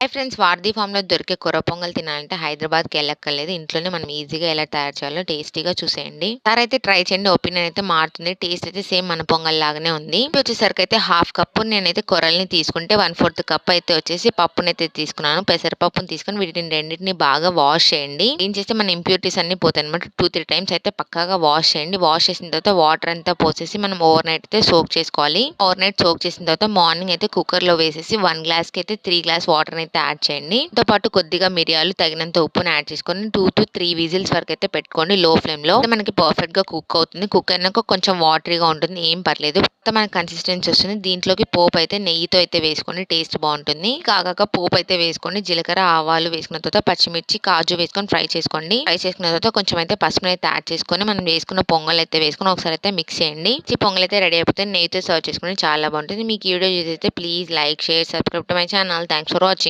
Hi friends, వారధి ఫామ్‌లో దొరికే కొర్ర పొంగల్ తినాలంటే హైదరాబాద్‌కి ఎళ్ళక్కర్లేదు. ఇంట్లోనే మనం ఈజీగా ఎలా తయారు చేయాలో టేస్టీగా చూసేయండి. ఒకసారైతే ట్రై చేయండి. ఒపీనియన్ అయితే మారుతుంది. టేస్ట్ అయితే సేమ్ మన పొంగల్ లాగానే ఉంది. వచ్చేసరికైతే హాఫ్ కప్పు నేనైతే కొర్రల్ని తీసుకుంటే 1/4 కప్ అయితే వచ్చేసి పప్పునైతే తీసుకున్నాను. పెసరపప్పుని తీసుకొని వీటిని రెండిటిని బాగా వాష్ చేయండి. క్లీన్ చేస్తే మన ఇంప్యూరిటీస్ అన్నీ పోతాయన్నమాట. 2, 3 టైమ్స్ అయితే పక్కాగా వాష్ చేయండి. వాష్ చేసిన తర్వాత వాటర్ అంతా పోసేసి మనం ఓవర్ నైట్ అయితే సోక్ చేసుకోవాలి. ఓవర్ నైట్ సోక్ చేసిన తర్వాత మార్నింగ్ అయితే కుక్కర్‌లో వేసేసి 1 గ్లాస్‌కి అయితే 3 గ్లాస్ వాటర్ అయితే యాడ్ చేయండి. దాంతో పాటు కొద్దిగా మిరియాలు, తగినంత ఉప్పుని యాడ్ చేసుకొని 2-3 విజిల్స్ వరకు అయితే పెట్టుకోండి లో ఫ్లేమ్ లో. మనకి పర్ఫెక్ట్ గా కుక్ అవుతుంది. కుక్ అయినాక కొంచెం వాటరీగా ఉంటుంది, ఏం పర్లేదు. మన కన్సిస్టెన్సీ వస్తుంది. దీంట్లోకి పోపు అయితే నెయ్యితో అయితే వేసుకోండి, టేస్ట్ బాగుంటుంది. కాగాక పోపు అయితే వేసుకోండి. జీలకర్ర, ఆవాలు వేసుకున్న తర్వాత పచ్చిమిర్చి, కాజు వేసుకొని ఫ్రై చేసుకోండి. ఫ్రై చేసుకున్న తర్వాత కొంచెం అయితే పసుపుని అయితే యాడ్ చేసుకొని మనం వేసుకున్న పొంగల్ అయితే వేసుకొని ఒకసారి అయితే మిక్స్ చేయండి. ఈ పొంగల్ అయితే రెడీ అయిపోతే నెయ్యితో సర్వ్ చేసుకుని చాలా బాగుంటుంది. మీకు ఈ వీడియో చూసి అయితే please like, share, subscribe to my channel. Thanks for watching.